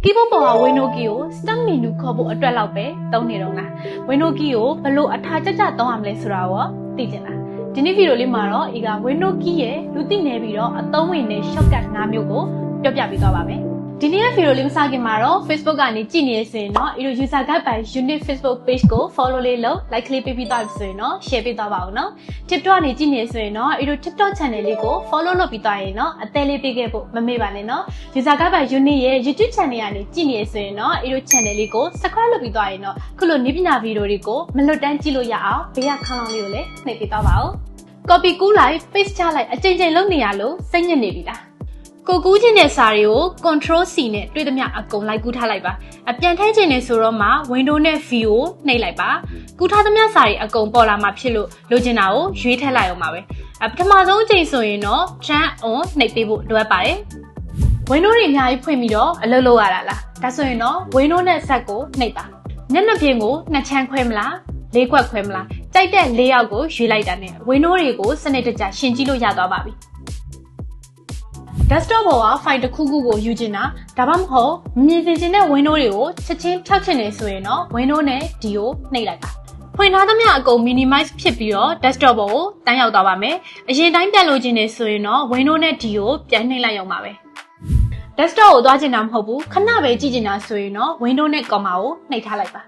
keyboard ပေါ်က Windows key ကို start menu ခေါ်ဖို့အတွက်လောက်ပဲသုံးနေတော့လား Windows key ကိုဘလို့အထာကြကြသုံးရမလဲဆိုတာရောသိချင်လားဒီနေ့ဗီဒီယိုလေးမှာတော့ဤက Windows key ရဲ့လူသိနေပြီးတော့အသုံးဝင်တဲ့ shortcut 5 မျိုးကိုပြောပြပေးသွားပါမယ်ဒီနေ့ဗီဒီယိုလေးမစခင်မှာတော့ Facebook ကနေကြည့်နေရဆိုရင်တော့ဤလို user guide by unit Facebook page ကို follow လေးလုပ် like လေးပေးပြီးသွားပြီဆိုရင်တော့ share ပေးသွားပါဦးနော် TikTok ကနေကြည့်နေဆိုရင်တော့ဤလို TikTok channel လေးကို follow လုပ်ပြီးသွားရင်တော့အသေးလေးပေးခဲ့ဖို့မမေ့ပါနဲ့နော် user guide by unit ရဲ့ YouTube channel ကနေကြည့်နေဆိုရင်တော့ဤလို channel လေးကို subscribe လုပ်ပြီးသွားရင်တော့ခုလိုနည်းပညာဗီဒီယိုတွေကိုမလွတ်တမ်းကြည့်လို့ရအောင်ဘေးကခေါင်းလောင်းလေးကိုလည်းနှိပ်ပေးသွားပါဦး copy ကူးလိုက် paste ချလိုက်အချိန်ချင်းလုပ်နေရလို့စိတ်ညစ်နေပြီလားကိုကူးခြင်းတဲ့စာတွေကို control C နဲ့တွေ့သမျှအကုန်လိုက်ကူးထားလိုက်ပါအပြန်ထည့်ခြင်းနဲ့ဆိုတော့မှ window နဲ့ view ကိုနှိပ်လိုက်ပါကူးထားသမျှစာတွေအကုန်ပေါ်လာမှဖြစ်လို့လိုချင်တာကိုရွေးထည့်လိုက်အောင်ပါပဲပထမဆုံးအချိန်ဆိုရင်တော့ turn on နှိပ်ပေးဖို့လိုအပ်ပါတယ် window တွေအများကြီးဖွင့်ပြီးတော့အလုပ်လုပ်ရတာလားဒါဆိုရင်တော့ window နဲ့ set ကိုနှိပ်ပါမျက်နှာပြင်ကိုနှစ်ချမ်းခွဲမလားလေးခွက်ခွဲမလားကြိုက်တဲ့လေးယောက်ကိုရွေးလိုက်တာနဲ့ window တွေကိုစနစ်တကျရှင်းကြည့်လို့ရသွားပါပြီdesktop ပေါ်က file တစ်ခုခုကိုယူချင်တာဒါမှမဟုတ်မြင်ချင်တဲ့ window တွေကိုချက်ချင်းဖြောက်ချင်နေဆိုရင်တော့ window နဲ့ D ကိုနှိပ်လိုက်ပါဖွင့်ထားသမျှအကုန် minimize ဖြစ်ပြီးတော့ desktop ပေါ်ကိုတန်းရောက်သွားပါမယ်အရင်တိုင်းပြန်လို့ချင်နေဆိုရင်တော့ window နဲ့ D ကိုပြန်နှိပ်လိုက်အောင်ပါပဲ desktop ကိုသွားချင်တာမဟုတ်ဘူးခဏပဲကြည့်ချင်တာဆိုရင်တော့ window နဲ့ comma ကိုနှိပ်ထားလိုက်ပါ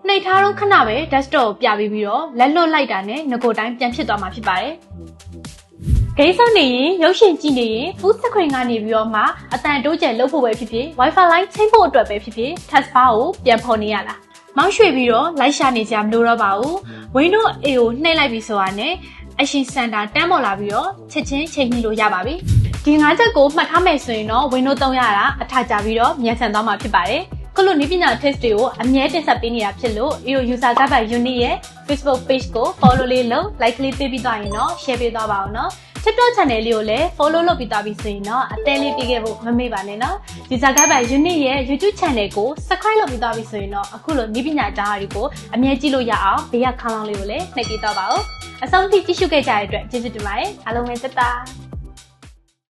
နှိပ်ထားတော့ခဏပဲ desktop ကိုပြပြီးတော့လက်လွတ်လိုက်တာနဲ့ငကိုတိုင်းပြန်ဖြစ်သွားမှာဖြစ်ပါတယ်ဂိမ်းဆောင်နေရင်ရုပ်ရှင်ကြည့်နေရင် full screen ကနေပြီးတော့မှအတန်တိုးကျယ်လုပ်ဖို့ပဲဖြစ်ဖြစ် Wi-Fi line ချိန်ဖို့အတွက်ပဲဖြစ်ဖြစ် taskbar ကိုပြန်ဖော်နေရလားမောင်းရွှေ့ပြီးတော့လိုက်ရှာနေကြမလို့တော့ပါဘူး Windows A ကိုနှိပ်လိုက်ပြီးဆိုတာနဲ့ Action Center တန်းပေါ်လာပြီးတော့ချက်ချင်းချိန်ညှိလို့ရပါပြီဒီ၅ချက်ကိုမှတ်ထားမယ်ဆိုရင်တော့ Windows 3ရတာအထကြပြီးတော့မြန်ဆန်သွားမှာဖြစ်ပါတယ်ခုလိုနည်းပညာ tips တွေကိုအမြဲတင်ဆက်ပေးနေတာဖြစ်လို့ဒီလို user guide by unit ရဲ့ Facebook page ကို follow လေးလုပ် like လေးပေးပြီးသွားရင်တော့ share ပေးသွားပါအောင်နော် TikTok channel လေးကိုလည်း follow လုပ်ပြီးသားပြီဆိုရင်တော့အသေးလေးပေးခဲ့ဖို့မမေ့ပါနဲ့နော် user guide by unit ရဲ့ YouTube channel ကို subscribe လုပ်ပြီးသားပြီဆိုရင်တော့အခုလိုနည်းပညာဓာတ်အားတွေကိုအမြဲကြည့်လို့ရအောင်ဘေးကခေါင်းလောင်းလေးကိုလည်းနှိပ်ပေးသွားပါဦးအဆုံးထိကြည့်ရှုခဲ့ကြတဲ့အတွက်ကျေးဇူးတင်ပါတယ်အားလုံးပဲတက်တာ